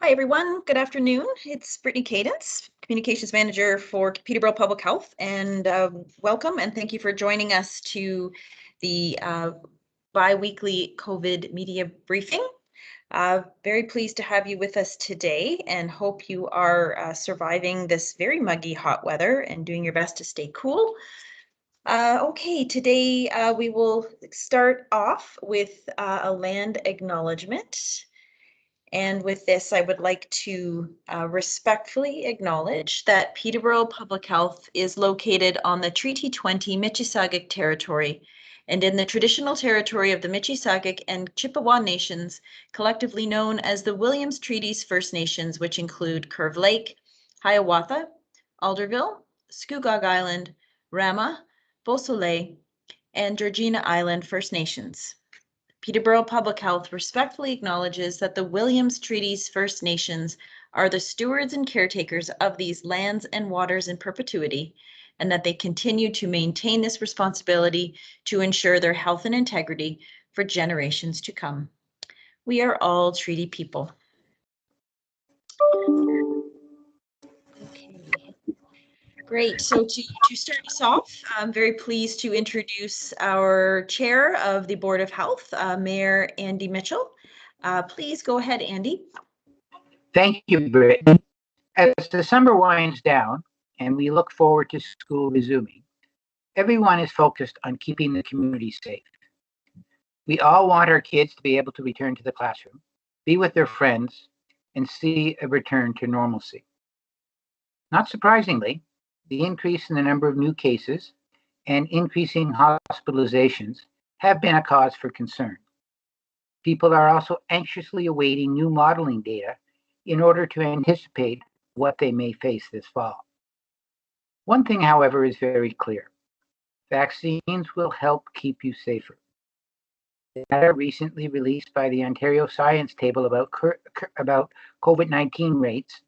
Hi, everyone. Good afternoon. It's Brittany Cadence, Communications Manager for Peterborough Public Health, and welcome and thank you for joining us to the bi-weekly COVID media briefing. Very pleased to have you with us today and hope you are surviving this very muggy hot weather and doing your best to stay cool. Okay, today we will start off with a land acknowledgement. And with this, I would like to respectfully acknowledge that Peterborough Public Health is located on the Treaty 20 Mississauga territory and in the traditional territory of the Mississauga and Chippewa Nations, collectively known as the Williams Treaties First Nations, which include Curve Lake, Hiawatha, Alderville, Scugog Island, Rama, Beausoleil, and Georgina Island First Nations. Peterborough Public Health respectfully acknowledges that the Williams Treaties First Nations are the stewards and caretakers of these lands and waters in perpetuity, and that they continue to maintain this responsibility to ensure their health and integrity for generations to come. We are all treaty people. Okay. Great. So to start us off, I'm very pleased to introduce our Chair of the Board of Health, Mayor Andy Mitchell. Please go ahead, Andy. Thank you, Brittany. As December winds down and we look forward to school resuming, everyone is focused on keeping the community safe. We all want our kids to be able to return to the classroom, be with their friends, and see a return to normalcy. Not surprisingly, the increase in the number of new cases and increasing hospitalizations have been a cause for concern. People are also anxiously awaiting new modeling data in order to anticipate what they may face this fall. One thing, however, is very clear. Vaccines will help keep you safer. Data recently released by the Ontario Science Table about COVID-19 rates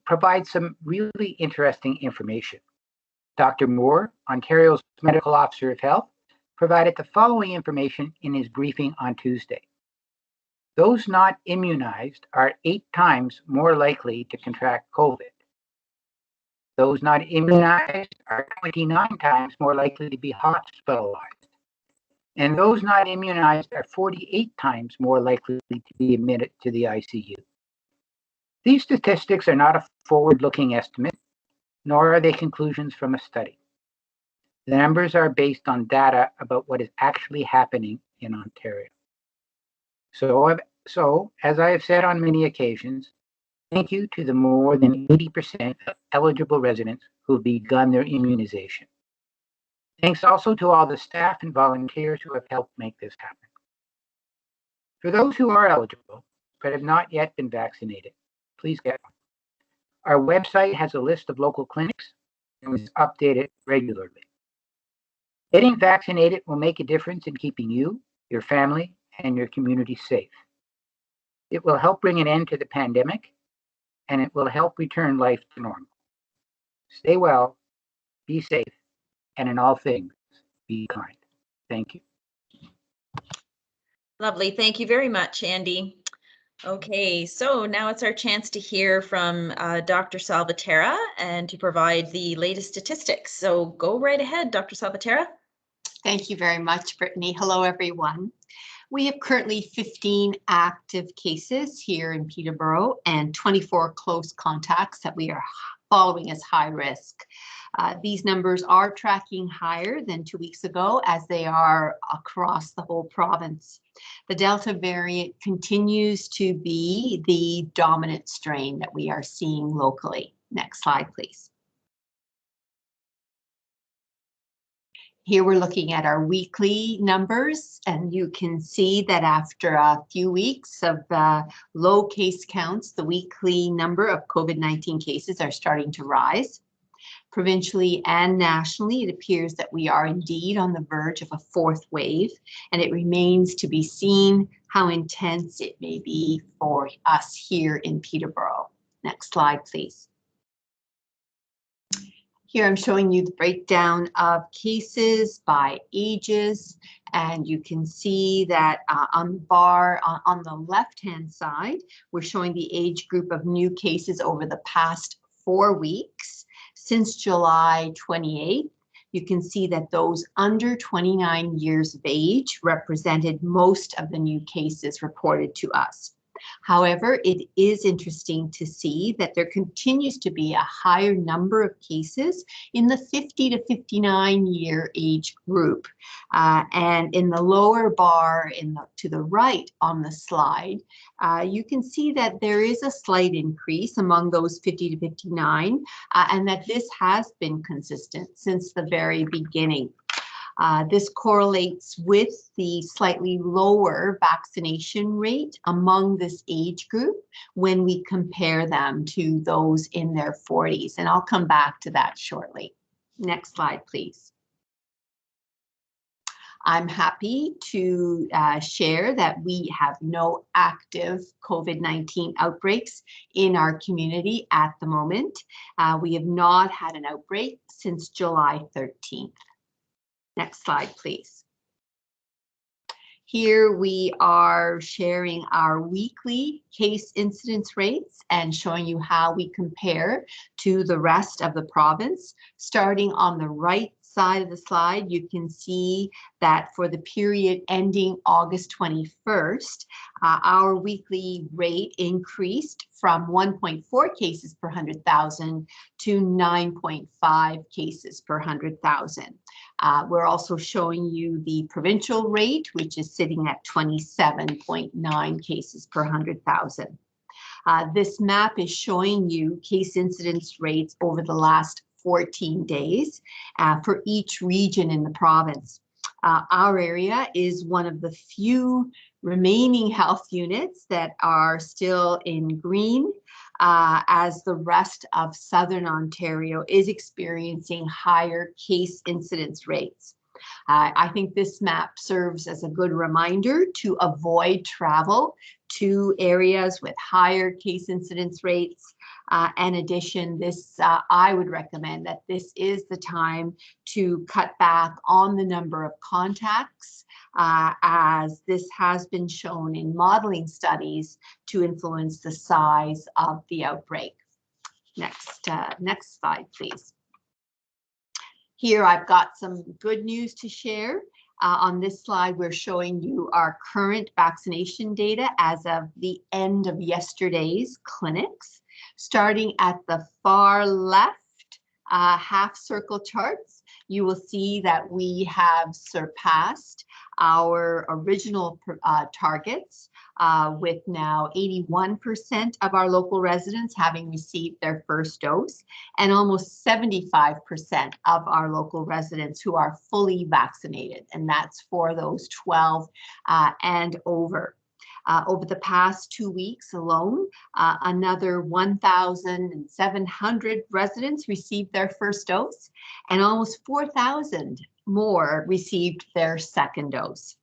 provides some really interesting information. Dr. Moore, Ontario's Medical Officer of Health, provided the following information in his briefing on Tuesday. Those not immunized are 8 times more likely to contract COVID. Those not immunized are 29 times more likely to be hospitalized. And those not immunized are 48 times more likely to be admitted to the ICU. These statistics are not a forward-looking estimate, nor are they conclusions from a study. The numbers are based on data about what is actually happening in Ontario. So, as I have said on many occasions, thank you to the more than 80% of eligible residents who have begun their immunization. Thanks also to all the staff and volunteers who have helped make this happen. For those who are eligible but have not yet been vaccinated, please get one. Our website has a list of local clinics and is updated regularly. Getting vaccinated will make a difference in keeping you, your family, and your community safe. It will help bring an end to the pandemic, and it will help return life to normal. Stay well, be safe, and in all things, be kind. Thank you. Lovely. Thank you very much, Andy. Okay, so now it's our chance to hear from Dr. Salvaterra and to provide the latest statistics. So go right ahead, Dr. Salvaterra. Thank you very much, Brittany. Hello, everyone. We have currently 15 active cases here in Peterborough and 24 close contacts that we are following as high risk. These numbers are tracking higher than 2 weeks ago, as they are across the whole province. The Delta variant continues to be the dominant strain that we are seeing locally. Next slide, please. Here we're looking at our weekly numbers, and you can see that after a few weeks of low case counts, the weekly number of COVID-19 cases are starting to rise. Provincially and nationally, it appears that we are indeed on the verge of a 4th wave, and it remains to be seen how intense it may be for us here in Peterborough. Next slide, please. Here I'm showing you the breakdown of cases by ages, and you can see that on the bar on the left-hand side, we're showing the age group of new cases over the past 4 weeks. Since July 28th, you can see that those under 29 years of age represented most of the new cases reported to us. However, it is interesting to see that there continues to be a higher number of cases in the 50 to 59 year age group. And in the lower bar to the right on the slide, you can see that there is a slight increase among those 50 to 59, and that this has been consistent since the very beginning. This correlates with the slightly lower vaccination rate among this age group when we compare them to those in their 40s. And I'll come back to that shortly. Next slide, please. I'm happy to share that we have no active COVID-19 outbreaks in our community at the moment. We have not had an outbreak since July 13th. Next slide, please. Here we are sharing our weekly case incidence rates and showing you how we compare to the rest of the province. Starting on the right side of the slide, you can see that for the period ending August 21st, our weekly rate increased from 1.4 cases per 100,000 to 9.5 cases per 100,000. We're also showing you the provincial rate, which is sitting at 27.9 cases per 100,000. This map is showing you case incidence rates over the last 14 days for each region in the province. Our area is one of the few remaining health units that are still in green, as the rest of Southern Ontario is experiencing higher case incidence rates. I think this map serves as a good reminder to avoid travel to areas with higher case incidence rates. In addition, I would recommend that this is the time to cut back on the number of contacts, as this has been shown in modeling studies to influence the size of the outbreak. Next slide, please. Here I've got some good news to share. On this slide, we're showing you our current vaccination data as of the end of yesterday's clinics. Starting at the far left half circle charts, you will see that we have surpassed our original targets, with now 81% of our local residents having received their first dose, and almost 75% of our local residents who are fully vaccinated, and that's for those 12 and over. Over the past 2 weeks alone, another 1,700 residents received their first dose, and almost 4,000 more received their second dose.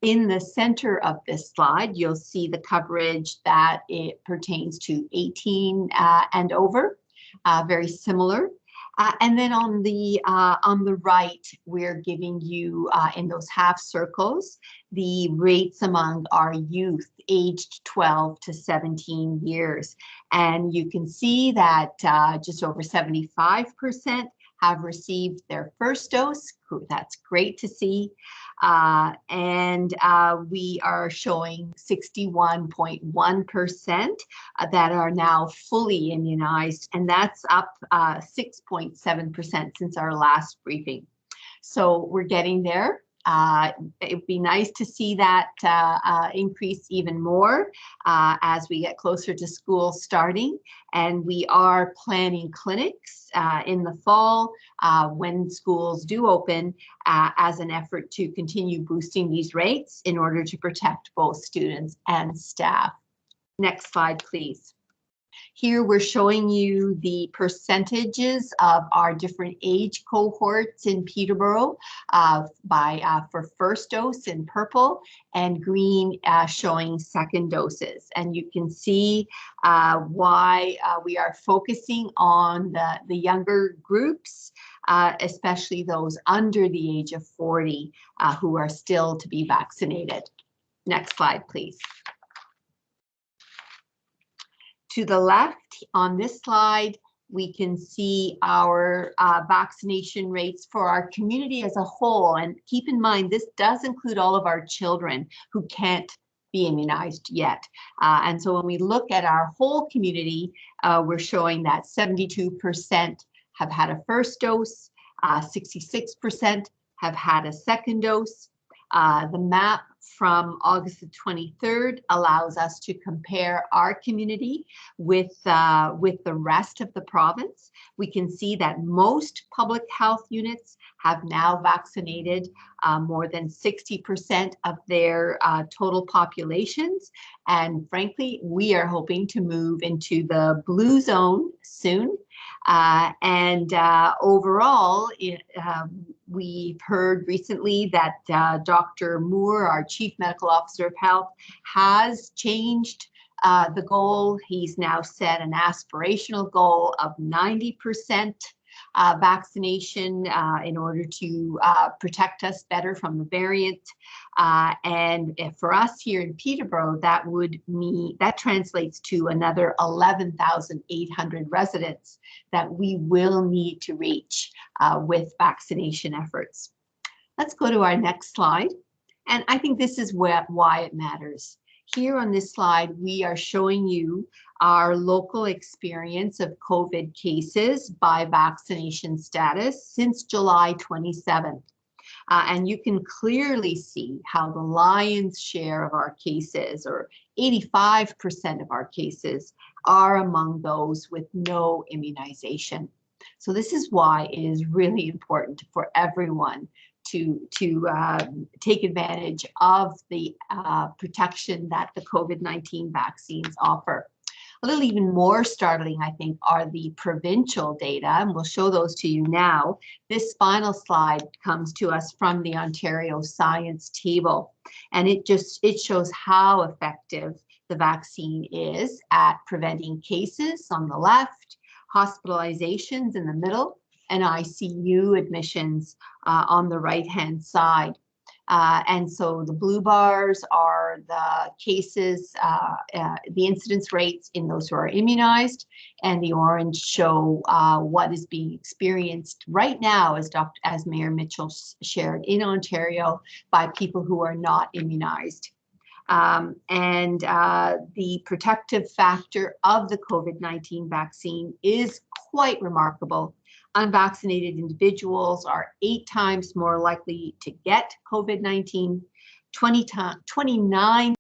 In the center of this slide, you'll see the coverage that it pertains to 18 and over, very similar. And then on the right, we're giving you in those half circles the rates among our youth aged 12 to 17 years. And you can see that just over 75% have received their first dose. That's great to see. And we are showing 61.1% that are now fully immunized, and that's up 6.7% since our last briefing. So we're getting there. It'd be nice to see that increase even more as we get closer to school starting. And we are planning clinics in the fall when schools do open as an effort to continue boosting these rates in order to protect both students and staff. Next slide, please. Here we're showing you the percentages of our different age cohorts in Peterborough for first dose in purple, and green showing second doses. And you can see why we are focusing on the younger groups, especially those under the age of 40 who are still to be vaccinated. Next slide, please. To the left on this slide, we can see our vaccination rates for our community as a whole. And keep in mind, this does include all of our children who can't be immunized yet. And so when we look at our whole community, we're showing that 72% have had a first dose, 66% have had a second dose. The map from August the 23rd allows us to compare our community with the rest of the province. We can see that most public health units have now vaccinated more than 60% of their total populations. And frankly, we are hoping to move into the blue zone soon. Overall, we've heard recently that Dr. Moore, our Chief Medical Officer of Health, has changed the goal. He's now set an aspirational goal of 90% vaccination in order to protect us better from the variant. And for us here in Peterborough, that translates to another 11,800 residents that we will need to reach with vaccination efforts. Let's go to our next slide. And I think this is why it matters. Here on this slide, we are showing you our local experience of COVID cases by vaccination status since July 27th. And you can clearly see how the lion's share of our cases, or 85% of our cases, are among those with no immunization. So this is why it is really important for everyone to take advantage of the protection that the COVID-19 vaccines offer. A little even more startling, I think, are the provincial data, and we'll show those to you now. This final slide comes to us from the Ontario Science Table, and it shows how effective the vaccine is at preventing cases on the left, hospitalizations in the middle, and ICU admissions on the right-hand side. And so the blue bars are the cases, the incidence rates in those who are immunized, and the orange show what is being experienced right now, as Mayor Mitchell shared, in Ontario by people who are not immunized. The protective factor of the COVID-19 vaccine is quite remarkable. Unvaccinated individuals are 8 times more likely to get COVID-19, 29. I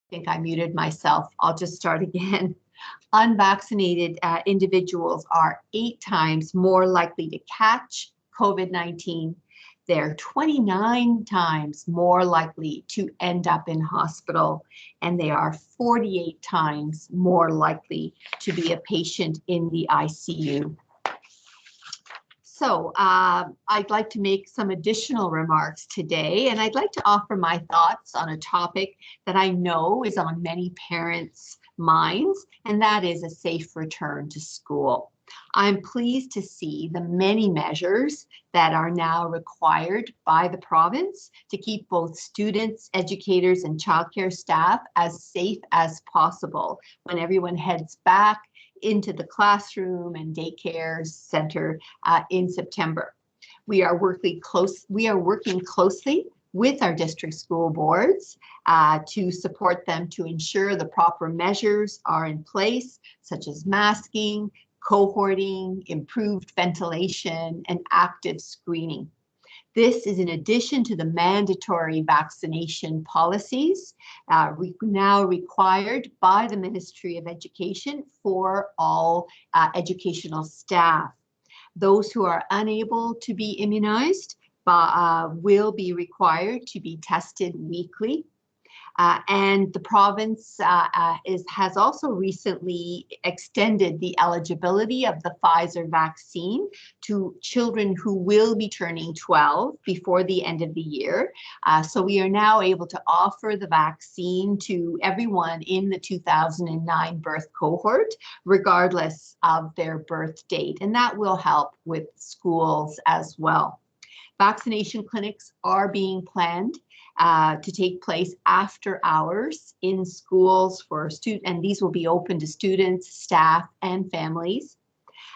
think I muted myself. I'll just start again. Unvaccinated individuals are 8 times more likely to catch COVID-19. They're 29 times more likely to end up in hospital, and they are 48 times more likely to be a patient in the ICU. So I'd like to make some additional remarks today, and I'd like to offer my thoughts on a topic that I know is on many parents' minds, and that is a safe return to school. I'm pleased to see the many measures that are now required by the province to keep both students, educators, and childcare staff as safe as possible when everyone heads back into the classroom and daycare center in September. We are working closely with our district school boards to support them to ensure the proper measures are in place, such as masking, cohorting, improved ventilation, and active screening. This is in addition to the mandatory vaccination policies now required by the Ministry of Education for all educational staff. Those who are unable to be immunized will be required to be tested weekly And the province has also recently extended the eligibility of the Pfizer vaccine to children who will be turning 12 before the end of the year. So we are now able to offer the vaccine to everyone in the 2009 birth cohort, regardless of their birth date. And that will help with schools as well. Vaccination clinics are being planned to take place after hours in schools for students, and these will be open to students, staff, and families.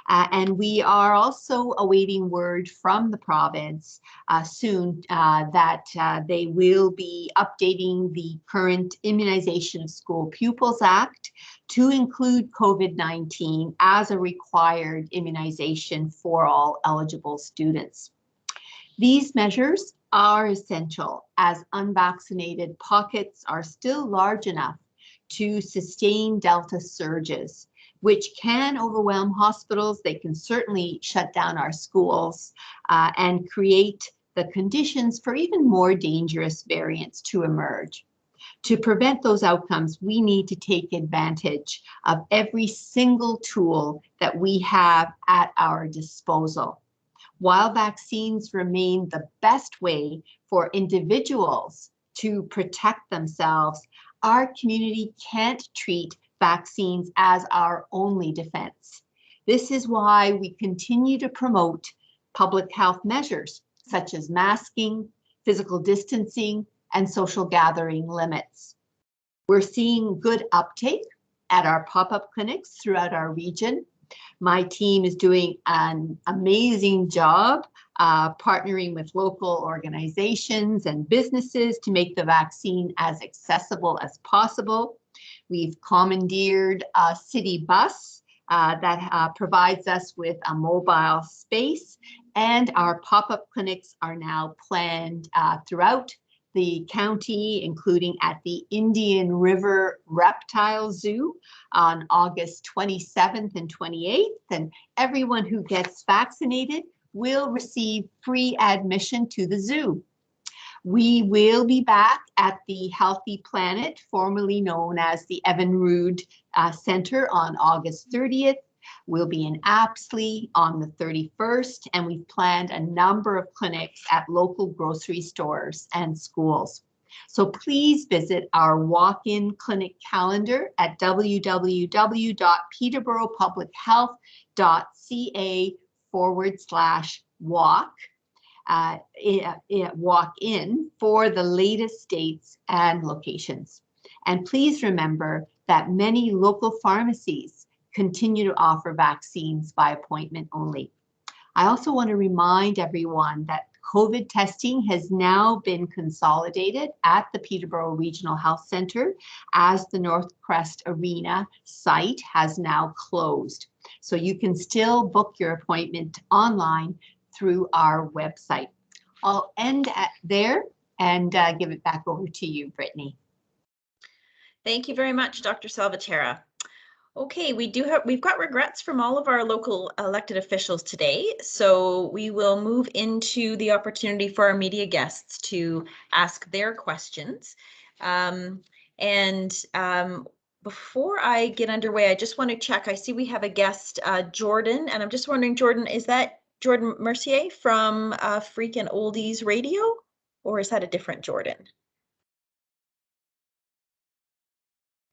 And we are also awaiting word from the province soon that they will be updating the current Immunization of School Pupils Act to include COVID-19 as a required immunization for all eligible students. These measures are essential as unvaccinated pockets are still large enough to sustain Delta surges, which can overwhelm hospitals. They can certainly shut down our schools and create the conditions for even more dangerous variants to emerge. To prevent those outcomes, we need to take advantage of every single tool that we have at our disposal. While vaccines remain the best way for individuals to protect themselves, our community can't treat vaccines as our only defense. This is why we continue to promote public health measures such as masking, physical distancing, and social gathering limits. We're seeing good uptake at our pop-up clinics throughout our region. My team is doing an amazing job partnering with local organizations and businesses to make the vaccine as accessible as possible. We've commandeered a city bus that provides us with a mobile space, and our pop-up clinics are now planned throughout the county, including at the Indian River Reptile Zoo on August 27th and 28th. And everyone who gets vaccinated will receive free admission to the zoo. We will be back at the Healthy Planet, formerly known as the Evan Rood Center, on August 30th. We'll be in Apsley on the 31st, and we've planned a number of clinics at local grocery stores and schools. So please visit our walk-in clinic calendar at www.peterboroughpublichealth.ca/walk. Walk in for the latest dates and locations. And please remember that many local pharmacies continue to offer vaccines by appointment only. I also want to remind everyone that COVID testing has now been consolidated at the Peterborough Regional Health Centre as the Northcrest Arena site has now closed. So you can still book your appointment online through our website. I'll end there and give it back over to you, Brittany. Thank you very much, Dr. Salvatierra. Okay, we've got regrets from all of our local elected officials today, so we will move into the opportunity for our media guests to ask their questions. Before I get underway, I just want to check. I see we have a guest, Jordan, and I'm just wondering, Jordan, is that Jordan Mercier from Freakin' Oldies Radio, or is that a different Jordan?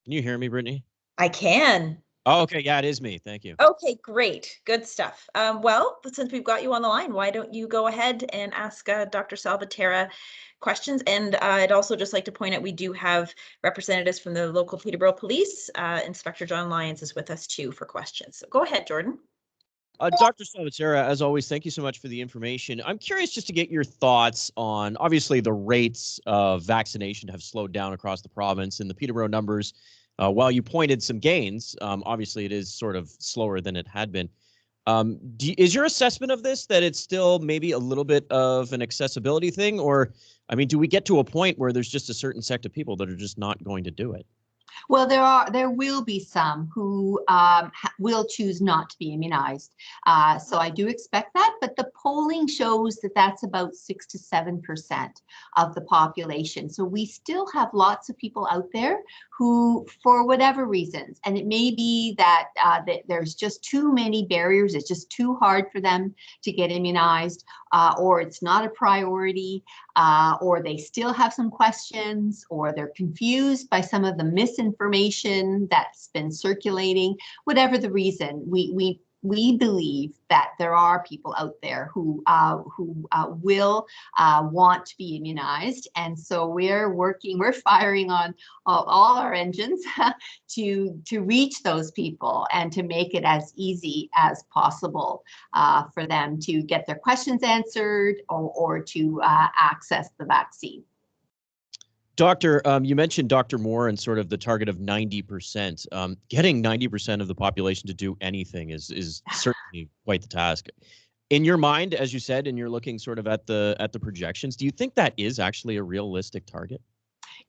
Can you hear me, Brittany? I can. Oh, okay. Yeah, it is me. Thank you. Okay, great. Good stuff. Well, since we've got you on the line, why don't you go ahead and ask Dr. Salvatierra questions? And I'd also just like to point out we do have representatives from the local Peterborough Police. Inspector John Lyons is with us too for questions. So go ahead, Jordan. Dr. Salvatierra, as always, thank you so much for the information. I'm curious just to get your thoughts on, obviously, the rates of vaccination have slowed down across the province, and the Peterborough numbers, while you pointed some gains, obviously it is sort of slower than it had been. Is your assessment of this that it's still maybe a little bit of an accessibility thing? Or, I mean, do we get to a point where there's just a certain sect of people that are just not going to do it? Well, there will be some who will choose not to be immunized. So I do expect that, but the polling shows that that's about 6 to 7% of the population. So we still have lots of people out there who, for whatever reasons, and it may be that, that there's just too many barriers, it's just too hard for them to get immunized, or it's not a priority, or they still have some questions, or they're confused by some of the misinformation that's been circulating. Whatever the reason, we believe that there are people out there who will want to be immunized, and so we're firing on all our engines to reach those people and to make it as easy as possible for them to get their questions answered or to access the vaccine. Doctor, you mentioned Dr. Moore and sort of the target of 90%. Getting 90% of the population to do anything is certainly quite the task. In your mind, as you said, and you're looking sort of at the projections, do you think that is actually a realistic target?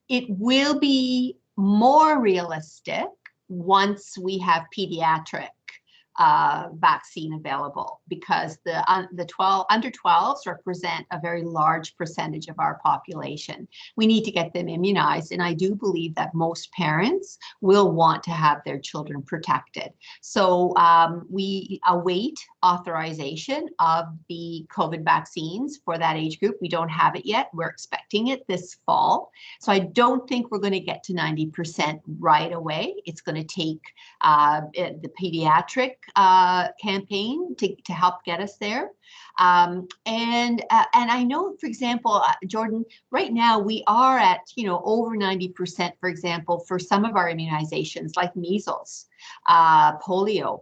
It will be more realistic once we have pediatric vaccine available, because the under 12s represent a very large percentage of our population. We need to get them immunized, and I do believe that most parents will want to have their children protected. So we await authorization of the COVID vaccines for that age group. We don't have it yet. We're expecting it this fall. So I don't think we're going to get to 90% right away. It's going to take the pediatric campaign to help get us there. And I know, for example, Jordan, right now we are at, over 90%, for example, for some of our immunizations like measles, polio.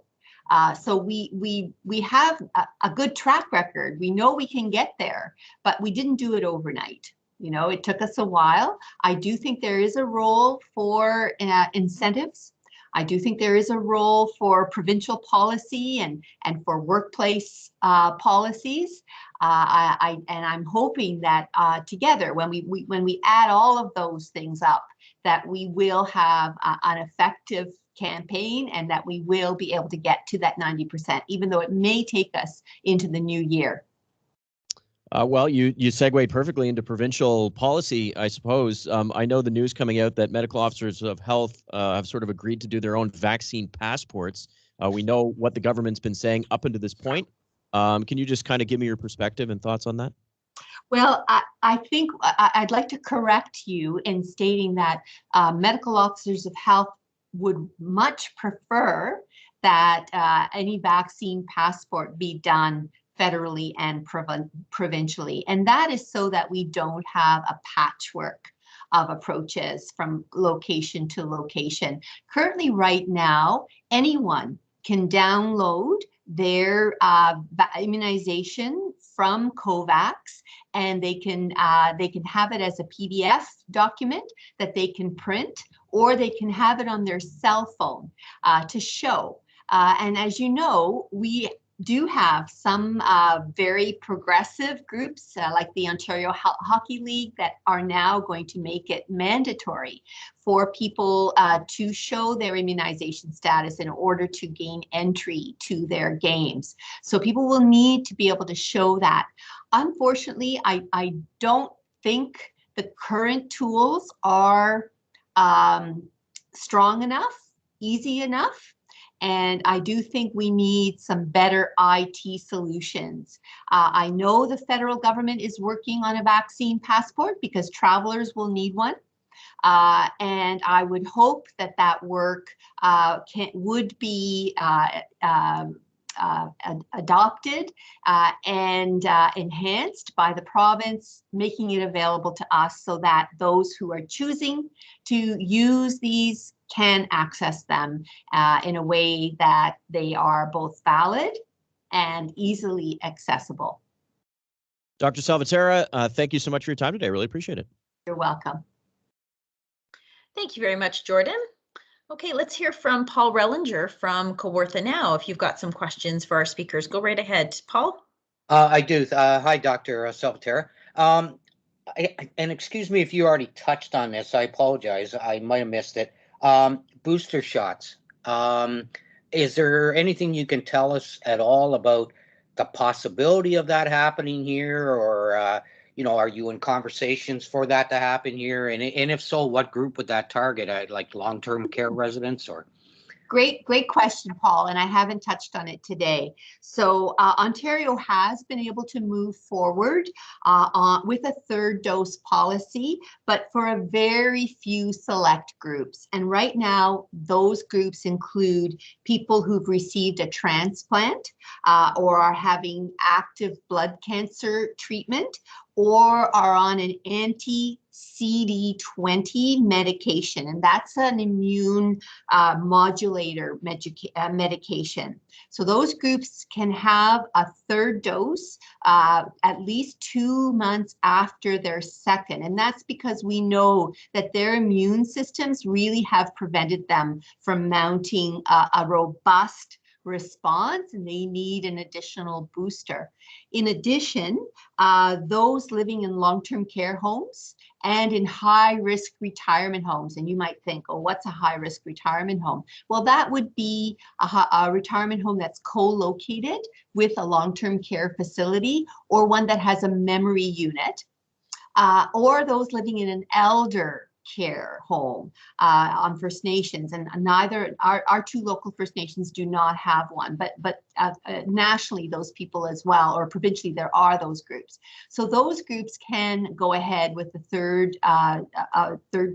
So we have a good track record. We know we can get there, but we didn't do it overnight. It took us a while. I do think there is a role for incentives. I do think there is a role for provincial policy and for workplace policies. And I'm hoping that together, when we add all of those things up, that we will have an effective campaign and that we will be able to get to that 90%, even though it may take us into the new year. Well, you segued perfectly into provincial policy, I suppose. I know the news coming out that medical officers of health have sort of agreed to do their own vaccine passports. We know what the government's been saying up until this point. Can you just kind of give me your perspective and thoughts on that? Well, I think I'd like to correct you in stating that medical officers of health would much prefer that any vaccine passport be done federally and provincially. And that is so that we don't have a patchwork of approaches from location to location. Currently, right now, anyone can download their immunization from COVAX, and they can have it as a PDF document that they can print, or they can have it on their cell phone to show. And as you know, we do have some very progressive groups like the Ontario Hockey League that are now going to make it mandatory for people to show their immunization status in order to gain entry to their games. So people will need to be able to show that. Unfortunately, I don't think the current tools are strong enough, easy enough. And I do think we need some better IT solutions. I know the federal government is working on a vaccine passport because travelers will need one. And I would hope that work would be adopted and enhanced by the province, making it available to us so that those who are choosing to use these can access them in a way that they are both valid and easily accessible. Dr. Salvatierra, thank you so much for your time today. I really appreciate it. You're welcome. Thank you very much, Jordan. Okay, let's hear from Paul Rellinger from Kawartha Now. If you've got some questions for our speakers, go right ahead. Paul? I do. Hi, Dr. Salvatierra. And excuse me if you already touched on this. I apologize. I might have missed it. Booster shots. Is there anything you can tell us at all about the possibility of that happening here, or are you in conversations for that to happen here? And if so, what group would that target? Like long-term care residents or? Great question, Paul, and I haven't touched on it today. So Ontario has been able to move forward with a third dose policy, but for a very few select groups. And right now, those groups include people who've received a transplant or are having active blood cancer treatment, or are on an anti-CD20 medication, and that's an immune modulator medication. So those groups can have a third dose at least 2 months after their second, and that's because we know that their immune systems really have prevented them from mounting a robust response, and they need an additional booster. In addition, those living in long-term care homes and in high-risk retirement homes, and you might think, oh, what's a high-risk retirement home? Well, that would be a retirement home that's co-located with a long-term care facility, or one that has a memory unit, or those living in an elder care home on First Nations, and neither our two local First Nations do not have one, but nationally those people as well, or provincially there are those groups. So those groups can go ahead with the third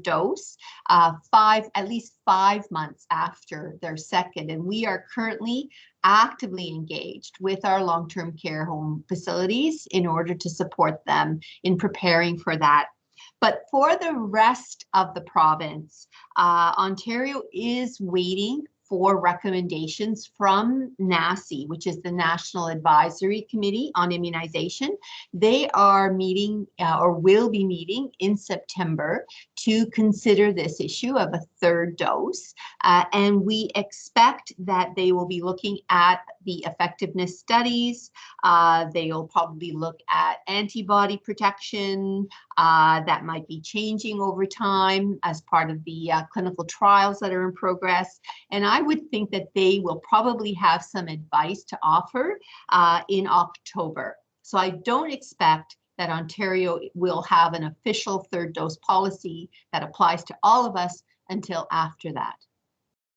dose at least 5 months after their second, and we are currently actively engaged with our long-term care home facilities in order to support them in preparing for that. But for the rest of the province, Ontario is waiting for recommendations from NACI, which is the National Advisory Committee on Immunization. They are meeting or will be meeting in September to consider this issue of a third dose. And we expect that they will be looking at the effectiveness studies. They will probably look at antibody protection that might be changing over time as part of the clinical trials that are in progress. And I would think that they will probably have some advice to offer in October. So I don't expect that Ontario will have an official third dose policy that applies to all of us until after that.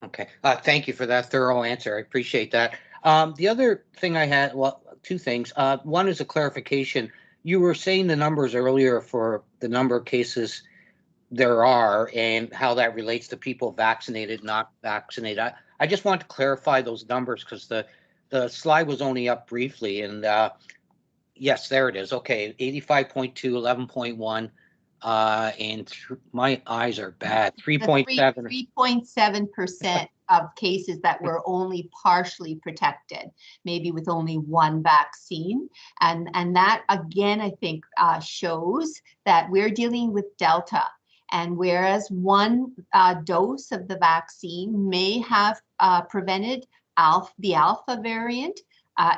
Okay, thank you for that thorough answer. I appreciate that. The other thing I had, well, two things. One is a clarification. You were saying the numbers earlier for the number of cases there are and how that relates to people vaccinated, not vaccinated. I just want to clarify those numbers because the slide was only up briefly, and yes, there it is. Okay, 85.2, 11.1, and my eyes are bad. 3.7. 3.7% of cases that were only partially protected, maybe with only one vaccine. And that, again, I think shows that we're dealing with Delta. And whereas one dose of the vaccine may have prevented the Alpha variant,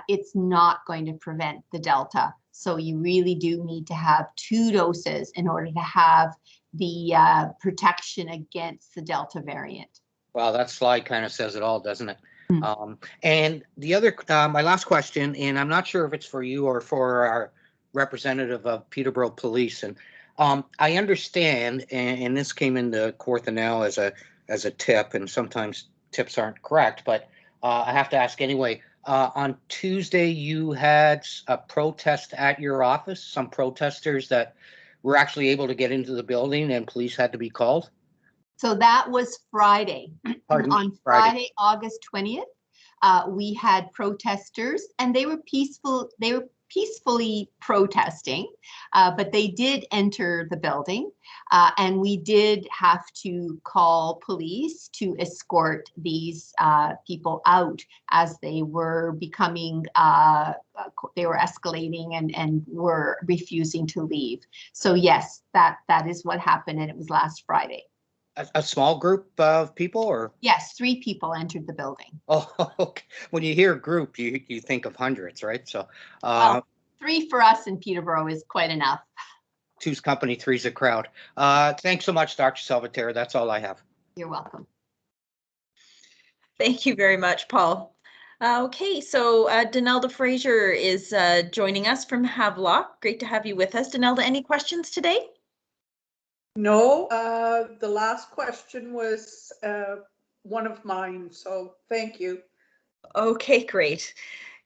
it's not going to prevent the Delta. So you really do need to have 2 doses in order to have the protection against the Delta variant. Well, that slide kind of says it all, doesn't it? And the other, my last question, and I'm not sure if it's for you or for our representative of Peterborough Police. And I understand, and this came into Kawartha now as a tip, and sometimes tips aren't correct, but I have to ask anyway. On Tuesday, you had a protest at your office, some protesters that were actually able to get into the building and police had to be called? So that was Friday. Pardon me? On Friday, August 20th, we had protesters, and they were peaceful. They were peacefully protesting, but they did enter the building, and we did have to call police to escort these people out as they were becoming, they were escalating and were refusing to leave. So yes, that is what happened, and it was last Friday. A small group of people, or? Yes, 3 people entered the building. Oh, okay. When you hear group, you think of hundreds, right? So, 3 for us in Peterborough is quite enough. 2's company, 3's a crowd. Thanks so much, Dr. Salvatierra. That's all I have. You're welcome. Thank you very much, Paul. Okay, so Donelda Fraser is joining us from Havelock. Great to have you with us. Donelda, any questions today? No, the last question was one of mine, so thank you. Okay, great.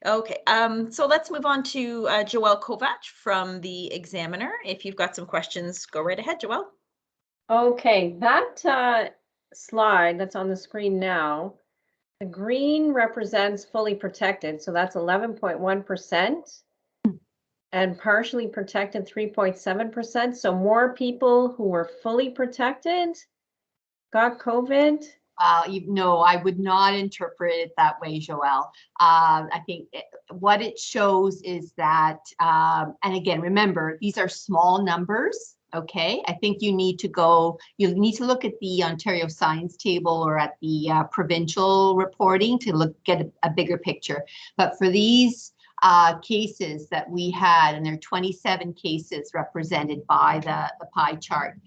Okay, so let's move on to Joelle Kovac from the Examiner. If you've got some questions, go right ahead, Joelle. Okay, that slide that's on the screen now, the green represents fully protected, so that's 11.1%, and partially protected 3.7%. So more people who were fully protected got COVID. No, I would not interpret it that way, Joelle. I think what it shows is that, and again, remember, these are small numbers, okay? I think you need to look at the Ontario Science Table or at the provincial reporting to get a bigger picture. But for these cases that we had, and there are 27 cases represented by the pie chart,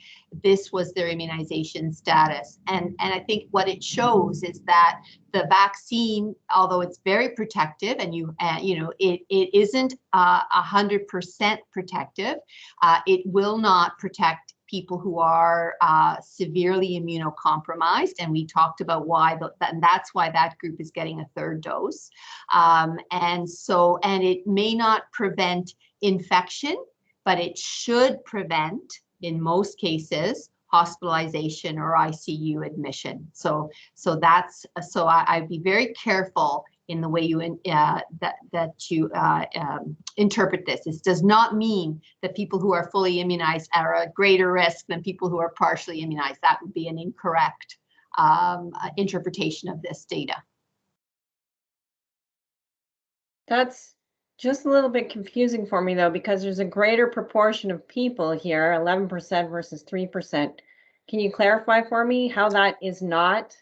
this was their immunization status. And I think what it shows is that the vaccine, although it's very protective, and it isn't 100% protective, it will not protect people who are severely immunocompromised, and we talked about why, and that's why that group is getting a third dose. And it may not prevent infection, but it should prevent, in most cases, hospitalization or ICU admission. So I'd be very careful in the way you interpret this. This does not mean that people who are fully immunized are at greater risk than people who are partially immunized. That would be an incorrect interpretation of this data. That's just a little bit confusing for me, though, because there's a greater proportion of people here, 11% versus 3%. Can you clarify for me how that is not?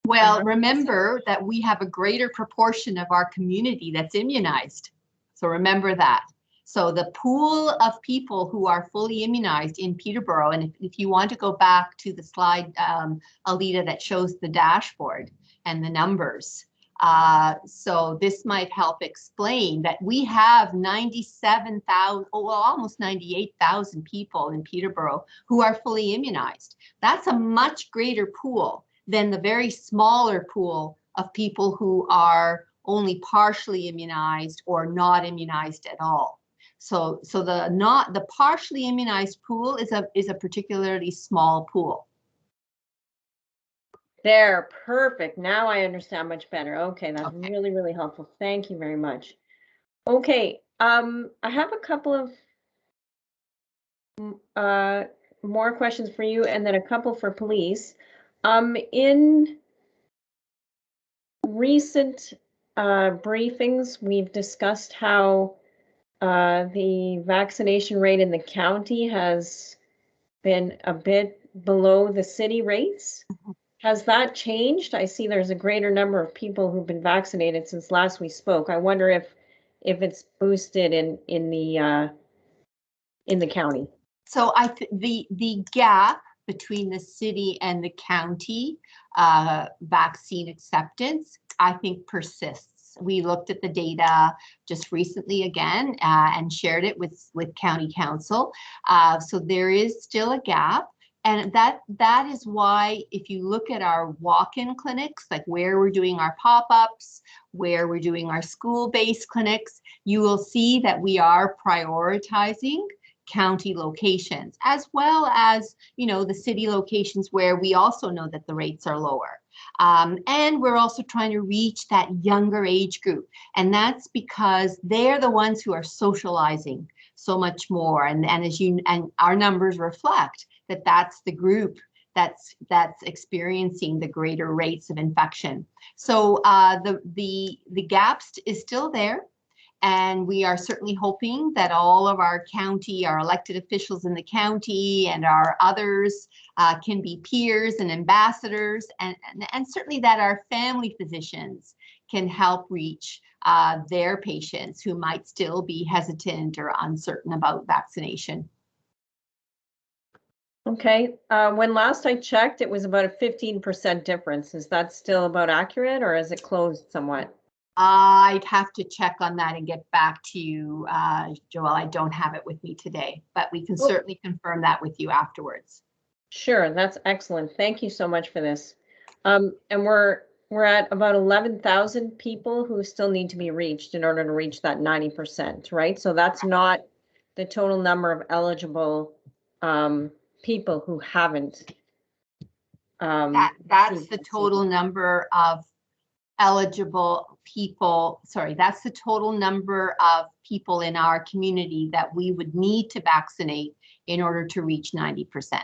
Well, remember that we have a greater proportion of our community that's immunized. So remember that. So the pool of people who are fully immunized in Peterborough, and if you want to go back to the slide, Alita, that shows the dashboard and the numbers. So this might help explain that we have 97,000, almost 98,000 people in Peterborough who are fully immunized. That's a much greater pool than the very smaller pool of people who are only partially immunized or not immunized at all. So the partially immunized pool is a particularly small pool. There, perfect. Now I understand much better. Okay, that's really, really helpful. Thank you very much. Okay, I have a couple of more questions for you, and then a couple for police. In recent briefings, we've discussed how the vaccination rate in the county has been a bit below the city rates. Has that changed? I see there's a greater number of people who've been vaccinated since last we spoke. I wonder if it's boosted in the county. So the gap between the city and the county vaccine acceptance, I think, persists. We looked at the data just recently again and shared it with County Council. So there is still a gap. And that is why, if you look at our walk-in clinics, like where we're doing our pop-ups, where we're doing our school-based clinics, you will see that we are prioritizing county locations, as well as, the city locations where we also know that the rates are lower. And we're also trying to reach that younger age group. And that's because they're the ones who are socializing so much more. And our numbers reflect that that's the group that's experiencing the greater rates of infection. So the gaps is still there. And we are certainly hoping that all of our elected officials in the county and our others can be peers and ambassadors, and certainly that our family physicians can help reach their patients who might still be hesitant or uncertain about vaccination. Okay, when last I checked, it was about a 15% difference. Is that still about accurate or is it closed somewhat? I'd have to check on that and get back to you, Joelle. I don't have it with me today, but we can certainly confirm that with you afterwards. Sure, that's excellent. Thank you so much for this. And we're at about 11,000 people who still need to be reached in order to reach that 90%, right? So that's not the total number of eligible people who haven't. That's received the vaccine. total number of eligible people. Sorry, that's the total number of people in our community that we would need to vaccinate in order to reach 90%.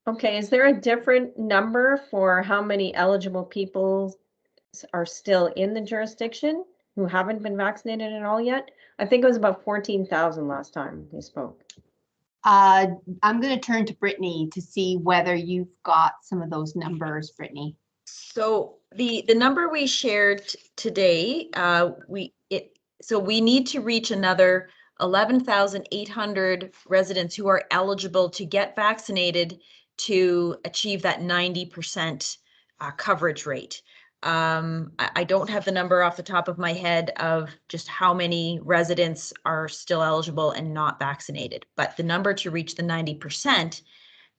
Okay, is there a different number for how many eligible people are still in the jurisdiction who haven't been vaccinated at all yet? I think it was about 14,000 last time we spoke. I'm going to turn to Brittany to see whether you've got some of those numbers, Brittany. So the number we shared today, so we need to reach another 11,800 residents who are eligible to get vaccinated to achieve that 90% coverage rate. I don't have the number off the top of my head of just how many residents are still eligible and not vaccinated, but the number to reach the 90%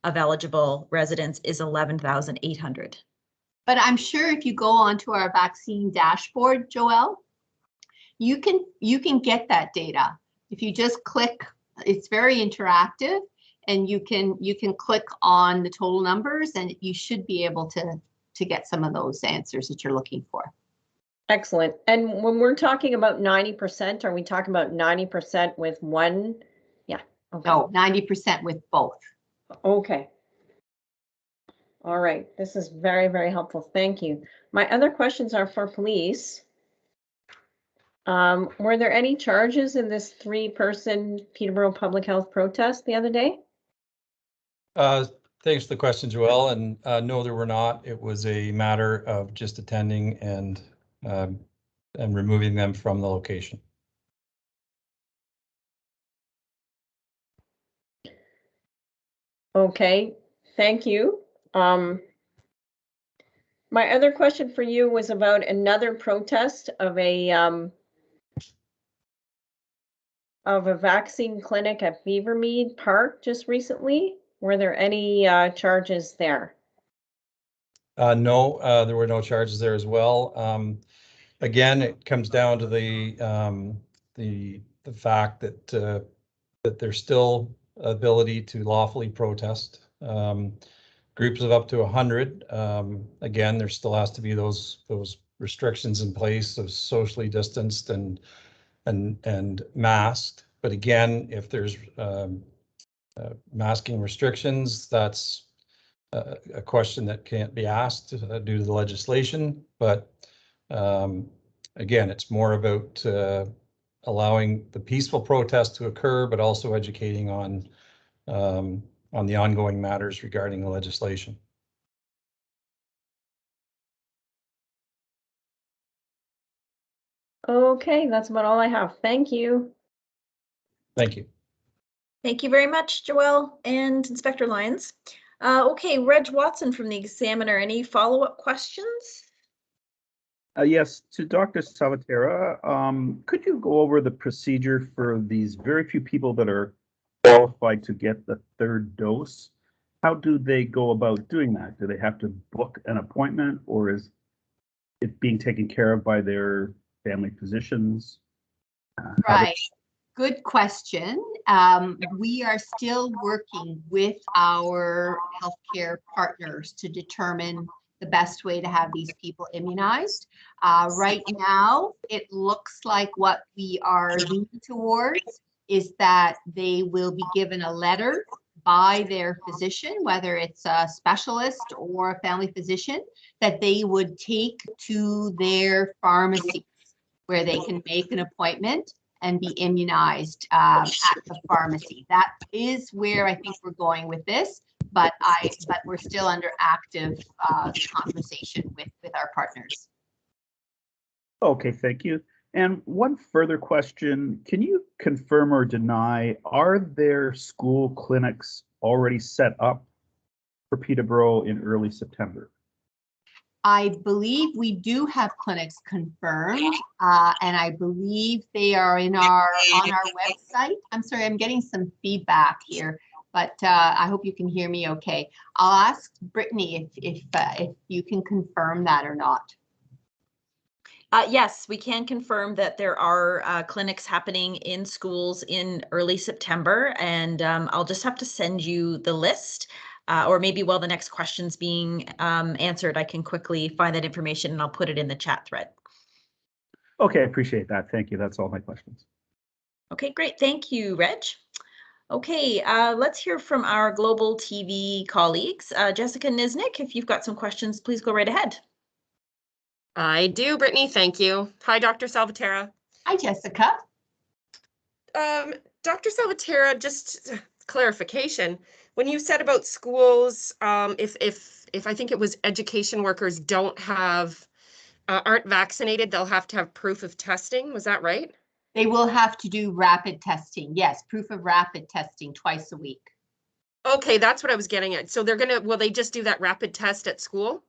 of eligible residents is 11,800. But I'm sure if you go onto our vaccine dashboard, Joelle, you can get that data. If you just click, it's very interactive, and you can click on the total numbers, and you should be able to get some of those answers that you're looking for. Excellent. And when we're talking about 90%, are we talking about 90% with one? Yeah. Okay. No, 90% with both. Okay. All right. This is very, very helpful. Thank you. My other questions are for police. Were there any charges in this 3-person Peterborough Public Health protest the other day? Thanks for the question, Joelle. And no, there were not. It was a matter of just attending and removing them from the location. Okay, thank you. My other question for you was about another protest of a vaccine clinic at Beavermead Park just recently. Were there any charges there? No, there were no charges there as well. Again, it comes down to the fact that there's still ability to lawfully protest. Groups of up to 100. Again, there still has to be those restrictions in place of socially distanced and masked. But again, if there's masking restrictions, that's a question that can't be asked due to the legislation. But again, it's more about allowing the peaceful protest to occur, but also educating on the ongoing matters regarding the legislation. Okay, that's about all I have. Thank you. Thank you. Thank you very much, Joelle and Inspector Lyons. Okay, Reg Watson from the Examiner, any follow-up questions? Yes, to Dr. Salvatierra, could you go over the procedure for these very few people that are qualified to get the 3rd dose? How do they go about doing that? Do they have to book an appointment, or is it being taken care of by their family physicians? Right. Good question. We are still working with our healthcare partners to determine the best way to have these people immunized. Right now, it looks like what we are leaning towards is that they will be given a letter by their physician, whether it's a specialist or a family physician, that they would take to their pharmacy where they can make an appointment and be immunized at the pharmacy. That is where I think we're going with this, but we're still under active conversation with our partners. Okay, thank you. And one further question, can you confirm or deny, are there school clinics already set up for Peterborough in early September? I believe we do have clinics confirmed, and I believe they are on our website. I'm sorry, I'm getting some feedback here, but I hope you can hear me okay. I'll ask Brittany if you can confirm that or not. Yes, we can confirm that there are clinics happening in schools in early September, and I'll just have to send you the list. Or maybe while the next question's being answered, I can quickly find that information and I'll put it in the chat thread. Okay, I appreciate that. Thank you. That's all my questions. Okay, great. Thank you, Reg. Okay, let's hear from our Global TV colleagues. Jessica Niznik, if you've got some questions, please go right ahead. I do, Brittany. Thank you. Hi, Dr. Salvatierra. Hi, Jessica. Dr. Salvatierra, just clarification. When you said about schools, if I think it was education workers don't have, aren't vaccinated, they'll have to have proof of testing. Was that right? They will have to do rapid testing. Yes, proof of rapid testing twice a week. Okay, that's what I was getting at. So will they just do that rapid test at school?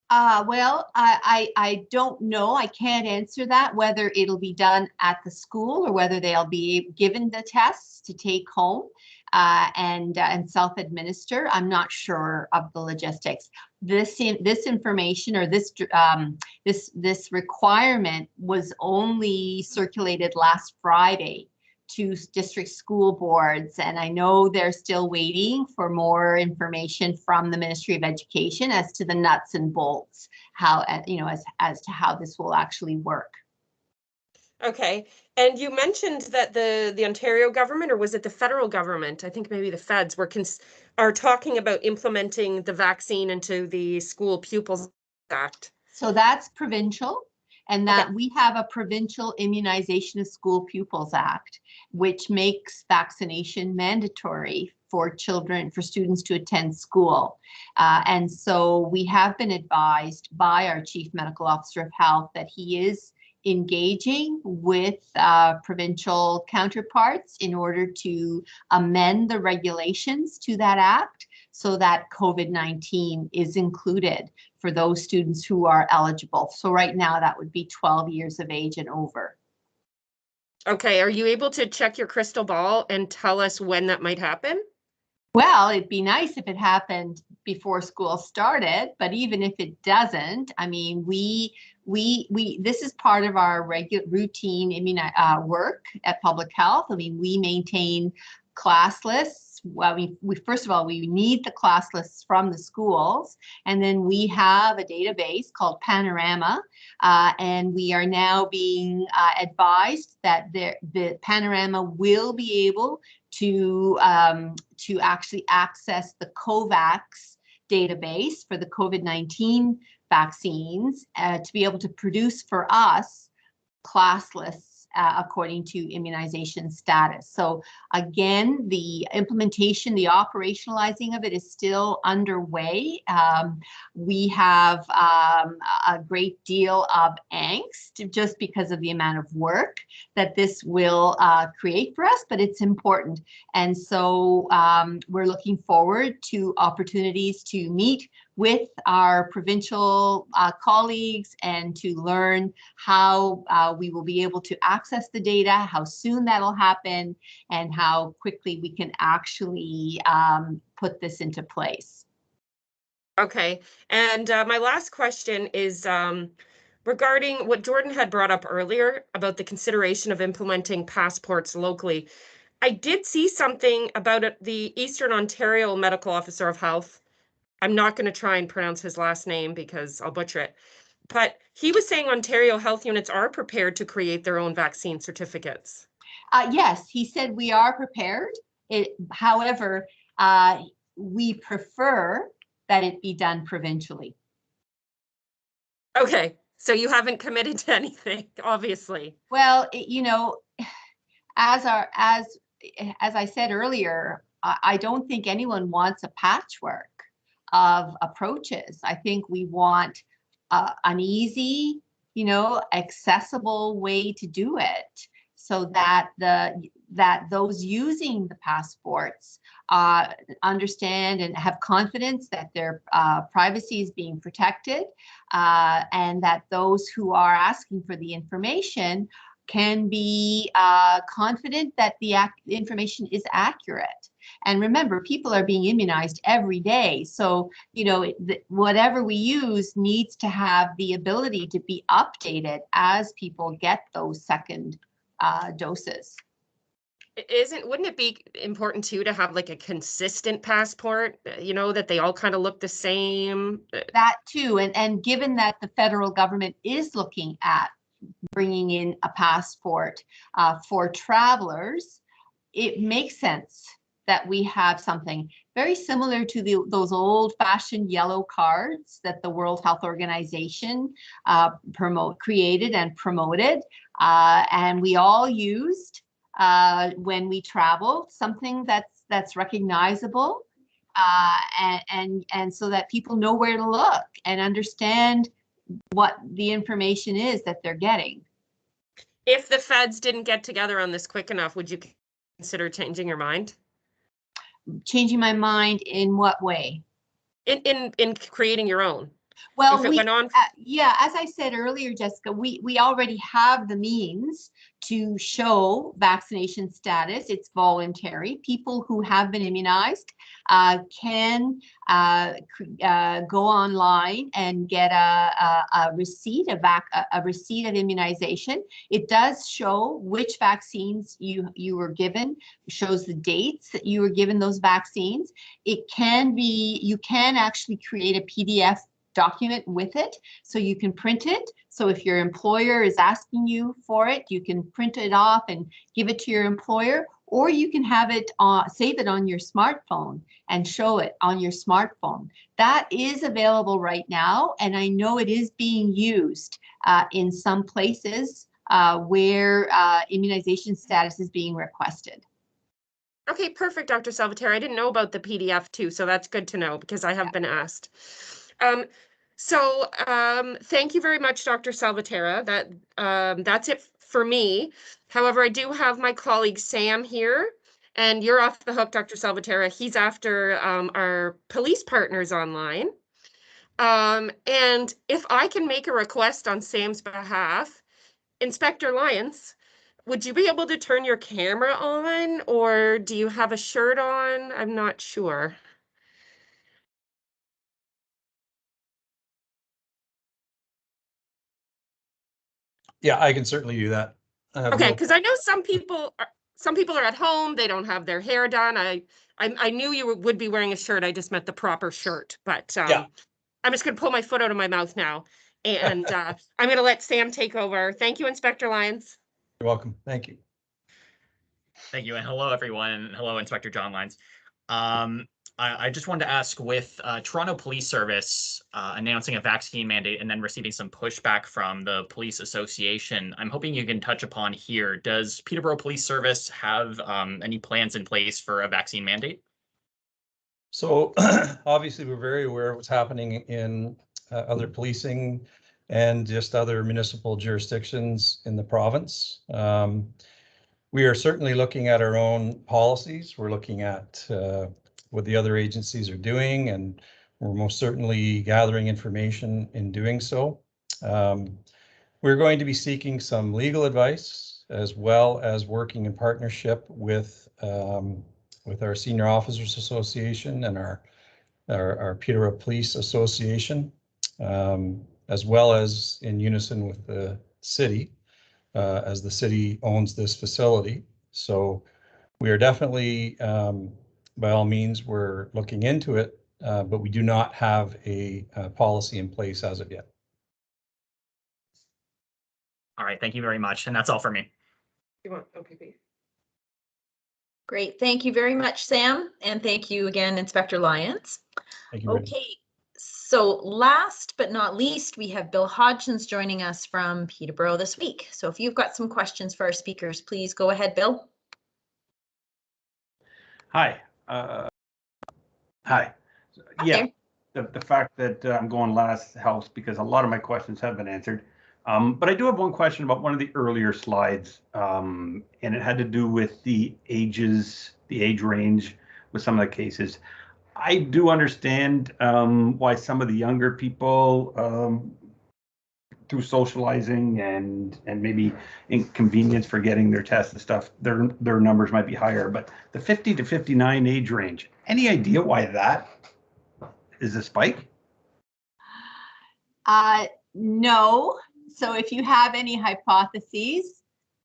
Well, I don't know. I can't answer that, whether it'll be done at the school or whether they'll be given the tests to take home and self-administer. I'm not sure of the logistics. This information or this requirement was only circulated last Friday to district school boards, and I know they're still waiting for more information from the Ministry of Education as to the nuts and bolts, how as to how this will actually work. Okay, and you mentioned that the Ontario government, or was it the federal government? I think maybe the feds are talking about implementing the vaccine into the School Pupils Act. So that's provincial. And that we have a provincial Immunization of School Pupils Act, which makes vaccination mandatory for students to attend school. And so we have been advised by our Chief Medical Officer of Health that he is engaging with provincial counterparts in order to amend the regulations to that act so that COVID-19 is included for those students who are eligible. So right now that would be 12 years of age and over. Okay, are you able to check your crystal ball and tell us when that might happen? Well, it'd be nice if it happened before school started, but even if it doesn't, I mean, this is part of our regular routine work at Public Health. I mean, we maintain class lists. Well, first of all, we need the class lists from the schools, and then we have a database called Panorama, and we are now being advised that the Panorama will be able to actually access the COVAX database for the COVID-19 vaccines to be able to produce for us class lists according to immunization status. So again, the implementation, the operationalizing of it is still underway. We have a great deal of angst just because of the amount of work that this will create for us, but it's important. And so we're looking forward to opportunities to meet with our provincial colleagues and to learn how we will be able to access the data, how soon that'll happen, and how quickly we can actually put this into place. Okay, and my last question is regarding what Jordan had brought up earlier about the consideration of implementing passports locally. I did see something about it, the Eastern Ontario Medical Officer of Health. I'm not going to try and pronounce his last name because I'll butcher it. But he was saying Ontario health units are prepared to create their own vaccine certificates. Yes, he said we are prepared. However, we prefer that it be done provincially. Okay, so you haven't committed to anything, obviously. Well, as I said earlier, I don't think anyone wants a patchwork of approaches. I think we want an easy, accessible way to do it, so that those using the passports understand and have confidence that their privacy is being protected, and that those who are asking for the information can be confident that the information is accurate. And remember, people are being immunized every day. So, whatever we use needs to have the ability to be updated as people get those second doses. Wouldn't it be important too to have like a consistent passport, that they all kind of look the same? That too, and given that the federal government is looking at bringing in a passport for travelers, it makes sense that we have something very similar to those old-fashioned yellow cards that the World Health Organization created and promoted, and we all used when we travel, something that's recognizable, and so that people know where to look and understand what the information is that they're getting. If the feds didn't get together on this quick enough, would you consider changing your mind? Changing my mind in what way? In creating your own. Well, if it went on. Yeah, as I said earlier, Jessica, we already have the means to show vaccination status. It's voluntary. People who have been immunized can go online and get a receipt, a receipt of immunization. It does show which vaccines you were given, shows the dates that you were given those vaccines. You can actually create a PDF document with it, so you can print it. So if your employer is asking you for it, you can print it off and give it to your employer, or you can have it save it on your smartphone and show it on your smartphone. That is available right now, and I know it is being used in some places where immunization status is being requested. Okay, perfect, Dr. Salvatierra. I didn't know about the PDF too, so that's good to know because I have been asked. Thank you very much, Dr. Salvatierra. That's it for me. However, I do have my colleague Sam here, and you're off the hook, Dr. Salvatierra. He's after our police partners online. And if I can make a request on Sam's behalf, Inspector Lyons, would you be able to turn your camera on, or do you have a shirt on? I'm not sure. Yeah, I can certainly do that. Okay, because I know some people are at home, they don't have their hair done. I knew you would be wearing a shirt. I just meant the proper shirt, but Yeah. I'm just gonna pull my foot out of my mouth now, and I'm gonna let Sam take over. Thank you, Inspector Lyons. You're welcome. Thank you. Thank you, and hello, everyone. Hello, Inspector John Lyons. I just wanted to ask, with Toronto Police Service announcing a vaccine mandate and then receiving some pushback from the Police Association, I'm hoping you can touch upon here. Does Peterborough Police Service have any plans in place for a vaccine mandate? So obviously, we're very aware of what's happening in other policing and just other municipal jurisdictions in the province. We are certainly looking at our own policies. We're looking at what the other agencies are doing, and we're most certainly gathering information in doing so. We're going to be seeking some legal advice, as well as working in partnership with our Senior Officers Association and our Peterborough Police Association, as well as in unison with the city, as the city owns this facility. So we are definitely, by all means, we're looking into it, but we do not have a policy in place as of yet. All right, thank you very much. And that's all for me. You want OPP? Great. Thank you very much, Sam. And thank you again, Inspector Lyons. Thank you. Okay. So last but not least, we have Bill Hodgins joining us from Peterborough this week. So if you've got some questions for our speakers, please go ahead, Bill. Hi. Hi. Yeah, the fact that I'm going last helps because a lot of my questions have been answered. But I do have one question about one of the earlier slides, and it had to do with the ages, the age range with some of the cases. I do understand why some of the younger people, through socializing and maybe inconvenience for getting their tests and stuff, their numbers might be higher. But the 50 to 59 age range, any idea why that is a spike? No. So if you have any hypotheses,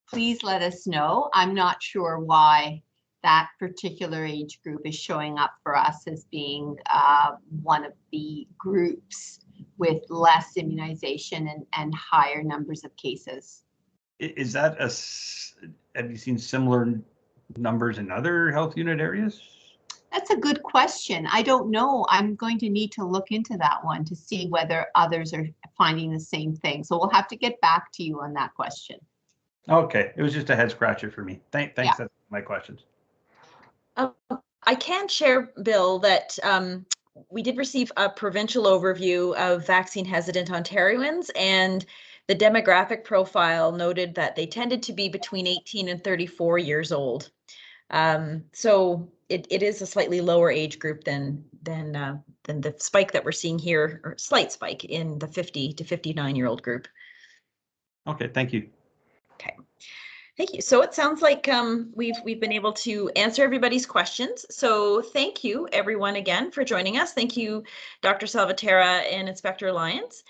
please let us know. I'm not sure why that particular age group is showing up for us as being one of the groups with less immunization and higher numbers of cases. Is that have you seen similar numbers in other health unit areas? That's a good question. I don't know. I'm going to need to look into that one to see whether others are finding the same thing. So we'll have to get back to you on that question. Okay, it was just a head scratcher for me. Thanks. Yeah. That's my questions. I can share, Bill, that we did receive a provincial overview of vaccine hesitant Ontarians, and the demographic profile noted that they tended to be between 18 and 34 years old. So it is a slightly lower age group than the spike that we're seeing here, or slight spike in the 50 to 59-year-old group. Okay, thank you. Okay. Thank you. So it sounds like we've been able to answer everybody's questions. So thank you everyone again for joining us. Thank you, Dr. Salvatierra and Inspector Lyons.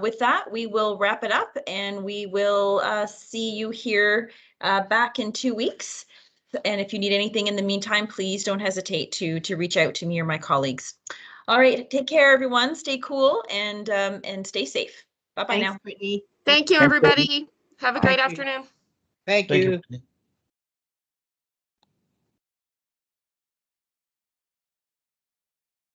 With that, we will wrap it up, and we will see you here back in 2 weeks. And if you need anything in the meantime, please don't hesitate to reach out to me or my colleagues. All right, take care, everyone. Stay cool and stay safe. Bye-bye now. Thanks, Brittany. Thank you, Thanks, everybody. Have a great Thank you. afternoon. Thank Thank you. you.